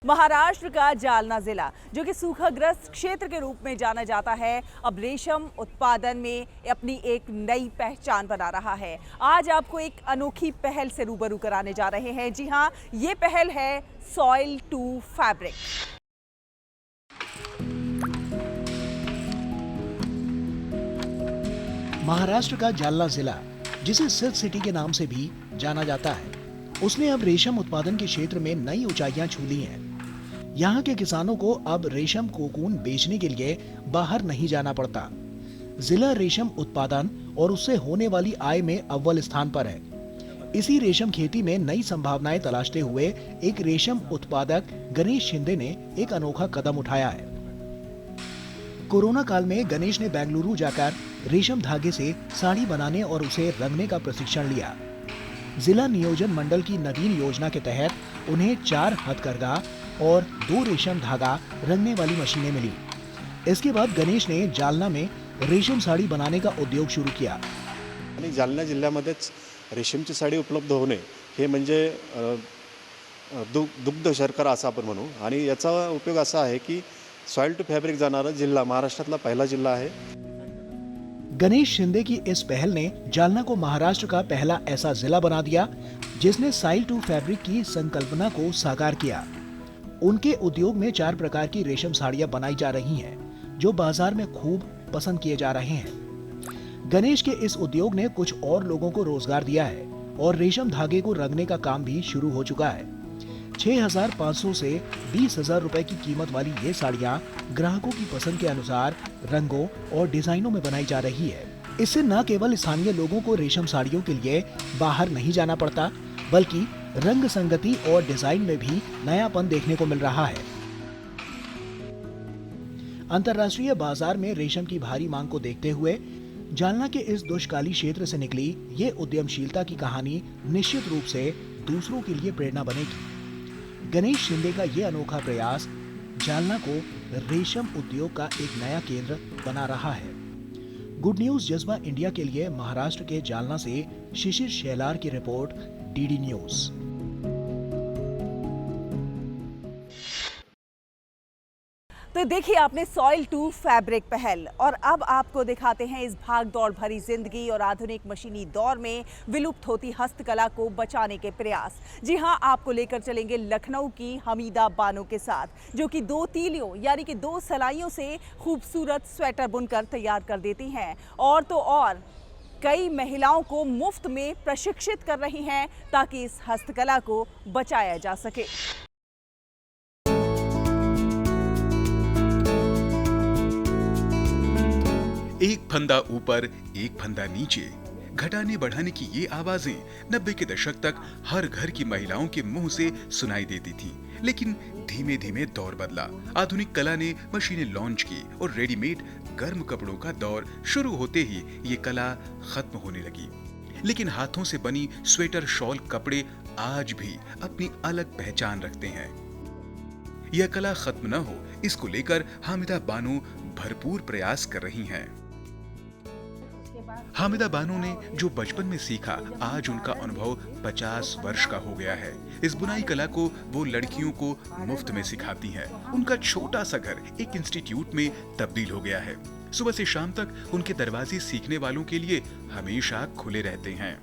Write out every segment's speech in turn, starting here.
महाराष्ट्र का जालना जिला जो कि सूखाग्रस्त क्षेत्र के रूप में जाना जाता है, अब रेशम उत्पादन में अपनी एक नई पहचान बना रहा है। आज आपको एक अनोखी पहल से रूबरू कराने जा रहे हैं। जी हां, ये पहल है सॉइल टू फैब्रिक। महाराष्ट्र का जालना जिला, जिसे सिल्क सिटी के नाम से भी जाना जाता है, उसने अब रेशम उत्पादन के क्षेत्र में नई ऊंचाइयां छू ली हैं। यहाँ के किसानों को अब रेशम कोकून बेचने के लिए बाहर नहीं जाना पड़ता। जिला रेशम उत्पादन और उससे होने वाली आय में अव्वल स्थान पर है। इसी रेशम खेती में नई संभावनाएं तलाशते हुए एक रेशम उत्पादक गणेश शिंदे ने एक अनोखा कदम उठाया है। कोरोना काल में गणेश ने बेंगलुरु जाकर रेशम धागे से साड़ी बनाने और उसे रंगने का प्रशिक्षण लिया। जिला नियोजन मंडल की नवीन योजना के तहत उन्हें 4 हथकरघा और 2 रेशम धागा रंगने वाली मशीनें मिली। इसके बाद गणेश ने जालना में रेशम साड़ी बनाने का उद्योग शुरू किया। आणि जालना जिल्ह्यामध्येच रेशीमची साडी उपलब्ध होणे हे म्हणजे दुग्ध शर्करा असं आपण म्हणू, आणि याचा उपयोग असा आहे की सॉइल टू फॅब्रिक जाणारा जिल्हा महाराष्ट्रातला पहिला जिल्हा आहे। गणेश शिंदे की इस पहल ने जालना को महाराष्ट्र का पहला ऐसा जिला बना दिया जिसने सॉइल टू फैब्रिक की संकल्पना को साकार किया। उनके उद्योग में 4 प्रकार की रेशम साड़ियां बनाई जा रही हैं, जो बाजार में खूब पसंद किए जा रहे हैं। गणेश के इस उद्योग ने कुछ और लोगों को रोजगार दिया है और रेशम धागे को रंगने का काम भी शुरू हो चुका है। 6,500 से 20,000 रुपए की कीमत वाली ये साड़ियां ग्राहकों की पसंद के अनुसार रंगों और डिजाइनों में बनाई जा रही है। इससे न केवल स्थानीय लोगों को रेशम साड़ियों के लिए बाहर नहीं जाना पड़ता, बल्कि रंग संगति और डिजाइन में भी नयापन देखने को मिल रहा है। अंतर्राष्ट्रीय बाजार में रेशम की भारी मांग को देखते हुए जालना के इस दुष्काली क्षेत्र से निकली ये उद्यमशीलता की कहानी निश्चित रूप से दूसरों के लिए प्रेरणा बनेगी। गणेश शिंदे का ये अनोखा प्रयास जालना को रेशम उद्योग का एक नया केंद्र बना रहा है। गुड न्यूज जज्बा इंडिया के लिए महाराष्ट्र के जालना से शिशिर शेलार की रिपोर्ट, डीडी न्यूज। तो देखिए आपने सॉइल टू फैब्रिक पहल, और अब आपको दिखाते हैं इस भाग दौड़ भरी जिंदगी और आधुनिक मशीनी दौर में विलुप्त होती हस्तकला को बचाने के प्रयास। जी हां, आपको लेकर चलेंगे लखनऊ की हमीदा बानो के साथ, जो कि 2 तीलियों यानी कि 2 सलाइयों से खूबसूरत स्वेटर बुनकर तैयार कर देती हैं, और तो और कई महिलाओं को मुफ्त में प्रशिक्षित कर रही हैं ताकि इस हस्तकला को बचाया जा सके। एक फंदा ऊपर एक फंदा नीचे, घटाने बढ़ाने की ये आवाजें 90 के दशक तक हर घर की महिलाओं के मुंह से सुनाई देती थीं। लेकिन धीमे धीमे दौर बदला। आधुनिक कला ने मशीनें लॉन्च की और रेडीमेड गर्म कपड़ों का दौर शुरू होते ही ये कला खत्म होने लगी। लेकिन हाथों से बनी स्वेटर, शॉल, कपड़े आज भी अपनी अलग पहचान रखते हैं। यह कला खत्म न हो, इसको लेकर हामिदा बानो भरपूर प्रयास कर रही हैं। हामिदा बानो ने जो बचपन में सीखा, आज उनका अनुभव 50 वर्ष का हो गया है। इस बुनाई कला को वो लड़कियों को मुफ्त में सिखाती हैं। उनका छोटा सा घर एक इंस्टीट्यूट में तब्दील हो गया है। सुबह से शाम तक उनके दरवाजे सीखने वालों के लिए हमेशा खुले रहते हैं।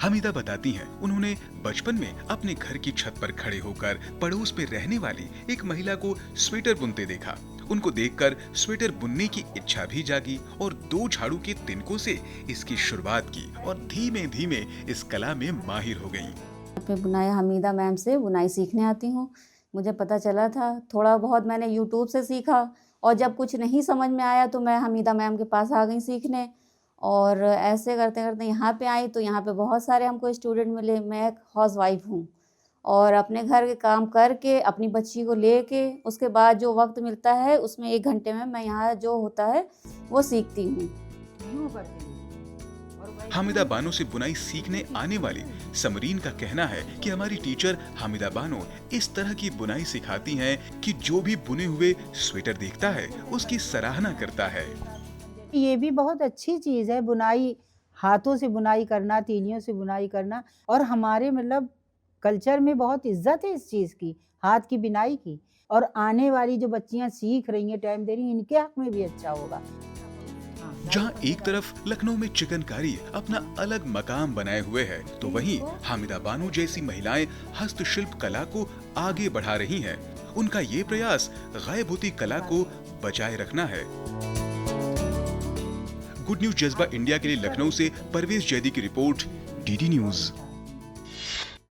हामिदा बताती हैं, उन्होंने बचपन में अपने घर की छत पर खड़े होकर पड़ोस में रहने वाली एक महिला को स्वेटर बुनते देखा। उनको देखकर स्वेटर बुनने की इच्छा भी जागी और 2 झाड़ू के तिनकों से इसकी शुरुआत की और धीमे धीमे इस कला में माहिर हो गईं। बुनाई हमीदा मैम से बुनाई सीखने आती हूँ। मुझे पता चला था, थोड़ा बहुत मैंने यूट्यूब से सीखा, और जब कुछ नहीं समझ में आया तो मैं हमीदा मैम के पास आ गई सीखने, और ऐसे करते करते यहाँ पे आई तो यहाँ पे बहुत सारे हमको स्टूडेंट मिले। मैं एक हाउसवाइफ हूँ और अपने घर के काम करके अपनी बच्ची को लेके उसके बाद जो वक्त मिलता है उसमें 1 घंटे में मैं यहाँ जो होता है वो सीखती हूँ। हामिदा बानो से बुनाई सीखने आने वाली समरीन का कहना है कि हमारी टीचर हामिदा बानो इस तरह की बुनाई सिखाती हैं कि जो भी बुने हुए स्वेटर देखता है उसकी सराहना करता है। ये भी बहुत अच्छी चीज़ है, बुनाई, हाथों से बुनाई करना, तीलियों से बुनाई करना, और हमारे मतलब कल्चर में बहुत इज्जत है इस चीज़ की, हाथ की बिनाई की। और आने वाली जो बच्चियां सीख रही हैं, टाइम दे रही हैं, इनके हक में भी अच्छा होगा। जहां एक तरफ लखनऊ में चिकनकारी अपना अलग मकाम बनाए हुए है, तो वहीं हामिदा बानो जैसी महिलाएं हस्तशिल्प कला को आगे बढ़ा रही हैं। उनका ये प्रयास गायब होती कला को बचाए रखना है। गुड न्यूज जज्बा इंडिया के लिए लखनऊ से परवेज जैदी की रिपोर्ट, डीडी न्यूज।